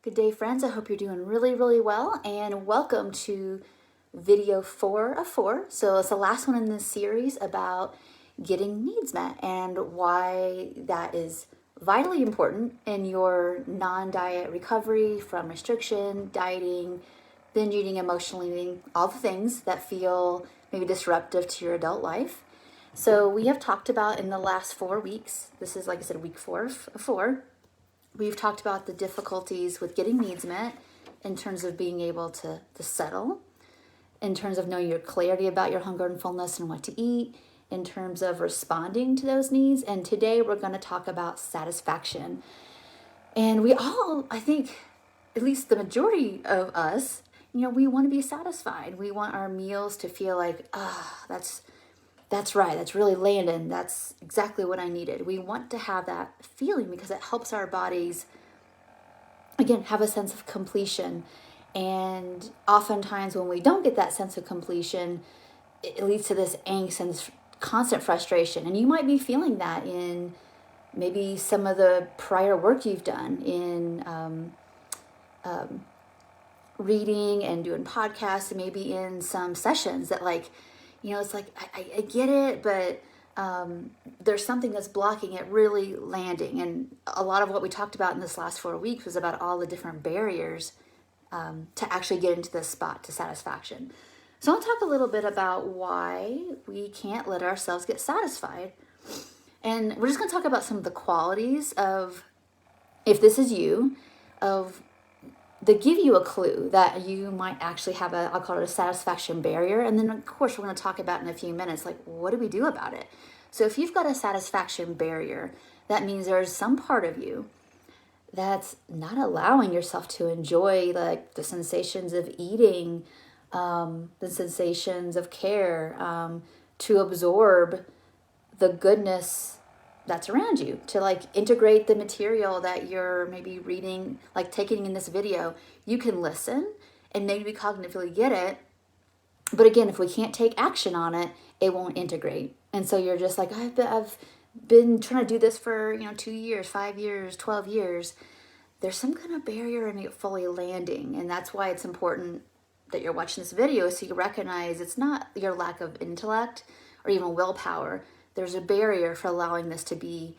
Good day, friends. I hope you're doing really, really well, and welcome to video 4 of 4. So it's the last one in this series about getting needs met and why that is vitally important in your non-diet recovery from restriction, dieting, binge eating, emotional eating, all the things that feel maybe disruptive to your adult life. So we have talked about in the last 4 weeks, this is like I said, week 4 of 4. We've talked about the difficulties with getting needs met in terms of being able to settle, in terms of knowing your clarity about your hunger and fullness and what to eat, in terms of responding to those needs. And today we're going to talk about satisfaction. And we all, I think, at least the majority of us, we want to be satisfied. We want our meals to feel like, that's right. That's really landing. That's exactly what I needed. We want to have that feeling because it helps our bodies, again, have a sense of completion. And oftentimes when we don't get that sense of completion, it leads to this angst and this constant frustration. And you might be feeling that in maybe some of the prior work you've done in reading and doing podcasts, and maybe in some sessions that it's like, I get it, but there's something that's blocking it really landing. And a lot of what we talked about in this last 4 weeks was about all the different barriers to actually get into this spot to satisfaction. So I'll talk a little bit about why we can't let ourselves get satisfied. And we're just going to talk about some of the qualities of, if this is you, of that give you a clue that you might actually have I'll call it a satisfaction barrier. And then of course we're going to talk about in a few minutes, like, what do we do about it? So if you've got a satisfaction barrier, that means there's some part of you that's not allowing yourself to enjoy like the sensations of eating, the sensations of care, to absorb the goodness that's around you, to like integrate the material that you're maybe reading, like taking in this video. You can listen and maybe cognitively get it, but again, if we can't take action on it, it won't integrate. And so you're just like, I've been trying to do this for 2 years, 5 years, 12 years. There's some kind of barrier in it fully landing, and that's why it's important that you're watching this video, so you recognize it's not your lack of intellect or even willpower. There's a barrier for allowing this to be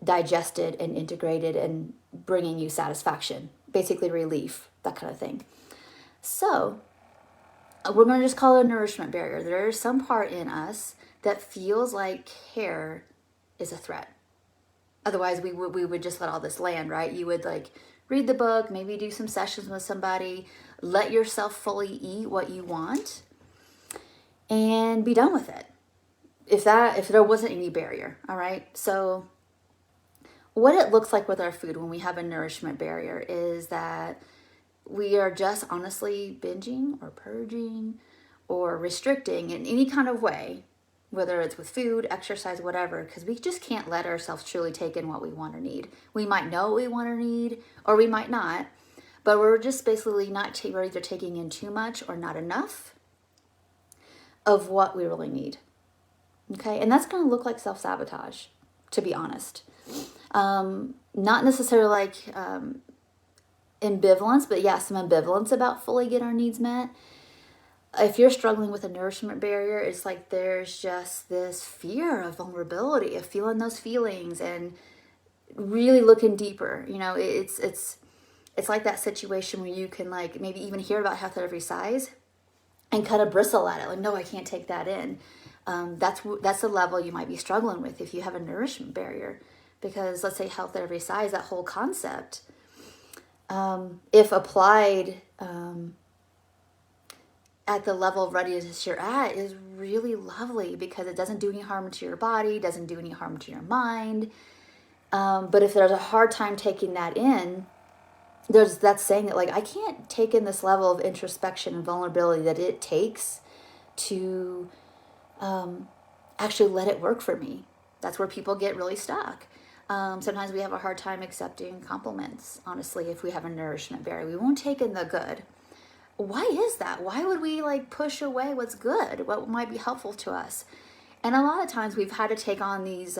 digested and integrated and bringing you satisfaction, basically relief, that kind of thing. So we're going to just call it a nourishment barrier. There's some part in us that feels like care is a threat. Otherwise, we would just let all this land, right? You would like read the book, maybe do some sessions with somebody, let yourself fully eat what you want, and be done with it. If there wasn't any barrier, all right? So what it looks like with our food when we have a nourishment barrier is that we are just honestly binging or purging or restricting in any kind of way, whether it's with food, exercise, whatever, because we just can't let ourselves truly take in what we want or need. We might know what we want or need, or we might not, but we're just basically we're either taking in too much or not enough of what we really need. Okay, and that's going to look like self-sabotage, to be honest. Not necessarily like ambivalence, but yeah, some ambivalence about fully get our needs met. If you're struggling with a nourishment barrier, it's like there's just this fear of vulnerability, of feeling those feelings and really looking deeper. It's like that situation where you can like maybe even hear about health at every size and kind of bristle at it, like, no, I can't take that in. That's the level you might be struggling with if you have a nourishment barrier. Because let's say health at every size, that whole concept, if applied at the level of readiness you're at, is really lovely because it doesn't do any harm to your body, doesn't do any harm to your mind. But if there's a hard time taking that in, that's saying that like I can't take in this level of introspection and vulnerability that it takes to actually let it work for me. That's where people get really stuck. Sometimes we have a hard time accepting compliments, honestly, if we have a nourishment barrier. We won't take in the good. Why is that? Why would we like push away what's good, what might be helpful to us? And a lot of times we've had to take on these,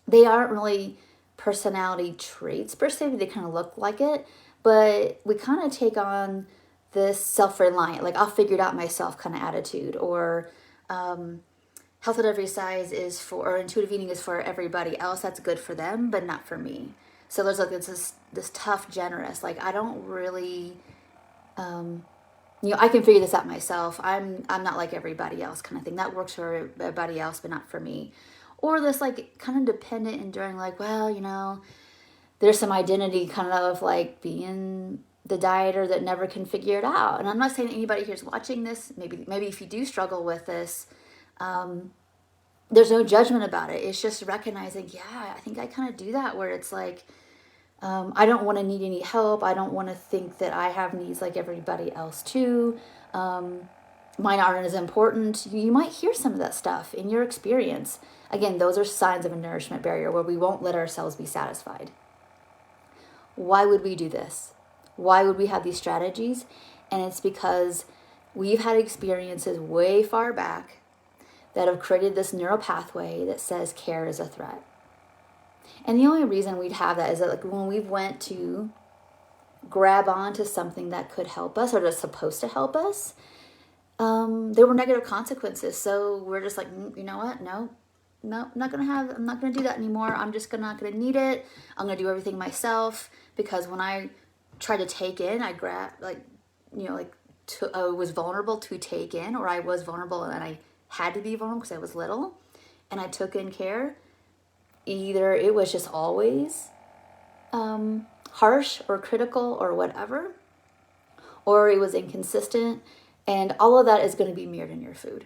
they aren't really personality traits per se, they kind of look like it, but we kind of take on this self-reliant, like I'll figure it out myself kind of attitude, or health at every size is for, or intuitive eating is for everybody else. That's good for them, but not for me. So there's like this tough, generous, like I don't really, I can figure this out myself. I'm not like everybody else kind of thing. That works for everybody else, but not for me. Or this like kind of dependent, enduring, like, well, there's some identity kind of like being the dieter that never can figure it out. And I'm not saying anybody here's watching this, maybe if you do struggle with this, there's no judgment about it. It's just recognizing, yeah, I think I kind of do that, where it's like, I don't want to need any help. I don't want to think that I have needs like everybody else too. Mine aren't as important. You might hear some of that stuff in your experience. Again, those are signs of a nourishment barrier where we won't let ourselves be satisfied. Why would we do this? Why would we have these strategies? And it's because we've had experiences way far back that have created this neural pathway that says care is a threat. And the only reason we'd have that is that like when we went to grab onto something that could help us or that's supposed to help us, there were negative consequences. So we're just like, you know what? No, I'm not going to do that anymore. I'm just not going to need it. I'm going to do everything myself, because when I tried to take in, I grabbed I was vulnerable to take in, or I was vulnerable and I had to be vulnerable because I was little and I took in care. Either it was just always harsh or critical or whatever, or it was inconsistent, and all of that is going to be mirrored in your food.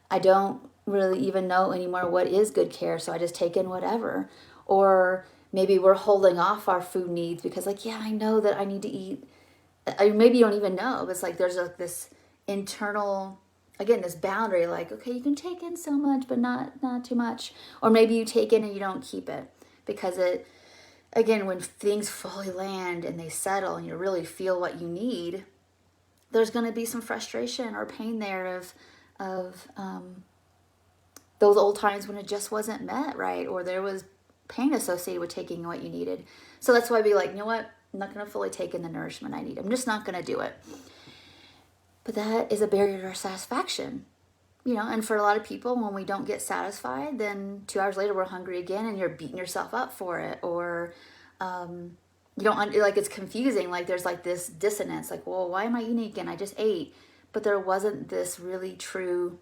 I don't really even know anymore what is good care, so I just take in whatever. Or maybe we're holding off our food needs because like, yeah, I know that I need to eat. Maybe you don't even know. It's like there's like this internal, again, this boundary, like, okay, you can take in so much, but not too much. Or maybe you take in and you don't keep it because it, again, when things fully land and they settle and you really feel what you need, there's going to be some frustration or pain there of those old times when it just wasn't met right, or there was pain associated with taking what you needed. So that's why I'd be like, you know what? I'm not going to fully take in the nourishment I need. I'm just not going to do it. But that is a barrier to our satisfaction, and for a lot of people, when we don't get satisfied, then 2 hours later, we're hungry again and you're beating yourself up for it. Or, you don't, like, it's confusing. Like there's like this dissonance, like, well, why am I eating again? I just ate. But there wasn't this really true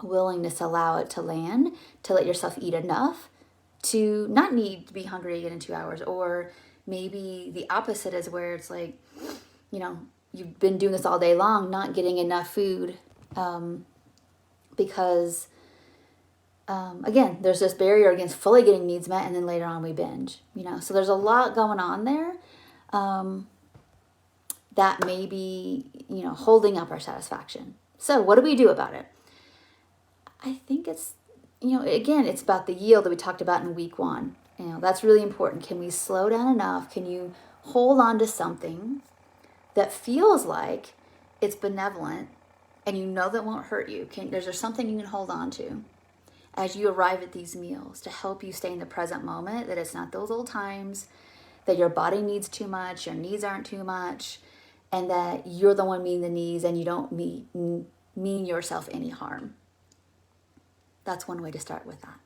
willingness to allow it to land, to let yourself eat enough to not need to be hungry again in 2 hours. Or maybe the opposite is where it's like, you've been doing this all day long, not getting enough food, because, again, there's this barrier against fully getting needs met, and then later on we binge, So there's a lot going on there that may be, holding up our satisfaction. So what do we do about it? I think it's, again, it's about the yield that we talked about in week 1. That's really important. Can we slow down enough? Can you hold on to something that feels like it's benevolent and that won't hurt you? Is there something you can hold on to as you arrive at these meals to help you stay in the present moment, that it's not those old times, that your body needs too much, your needs aren't too much, and that you're the one meeting the needs and you don't mean yourself any harm? That's one way to start with that.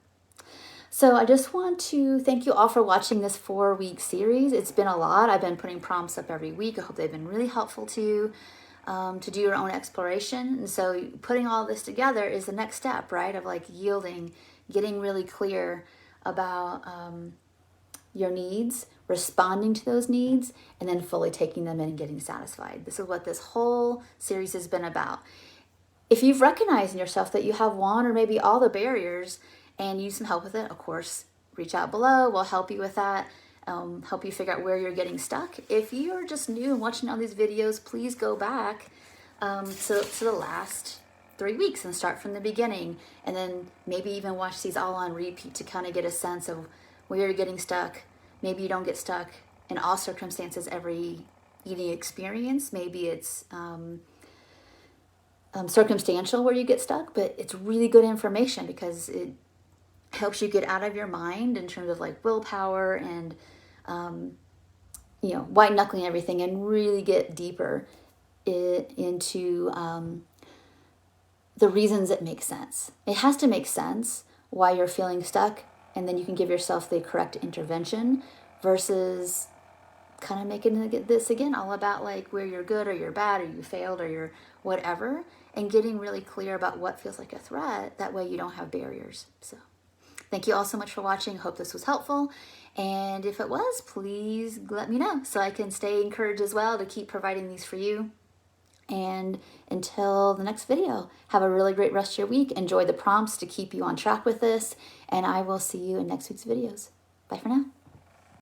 So I just want to thank you all for watching this 4-week series. It's been a lot. I've been putting prompts up every week. I hope they've been really helpful to you to do your own exploration. And so putting all this together is the next step, right? Of like yielding, getting really clear about your needs, responding to those needs, and then fully taking them in and getting satisfied. This is what this whole series has been about. If you've recognized in yourself that you have one or maybe all the barriers and you need some help with it, of course, reach out below. We'll help you with that, help you figure out where you're getting stuck. If you're just new and watching all these videos, please go back to the last 3 weeks and start from the beginning. And then maybe even watch these all on repeat to kind of get a sense of where you're getting stuck. Maybe you don't get stuck in all circumstances every eating experience. Maybe it's circumstantial where you get stuck, but it's really good information because helps you get out of your mind in terms of like willpower and, white knuckling everything, and really get deeper into the reasons it makes sense. It has to make sense why you're feeling stuck, and then you can give yourself the correct intervention versus kind of making this again all about like where you're good or you're bad or you failed or you're whatever, and getting really clear about what feels like a threat. That way you don't have barriers. So thank you all so much for watching. Hope this was helpful. And if it was, please let me know so I can stay encouraged as well to keep providing these for you. And until the next video, have a really great rest of your week. Enjoy the prompts to keep you on track with this. And I will see you in next week's videos. Bye for now.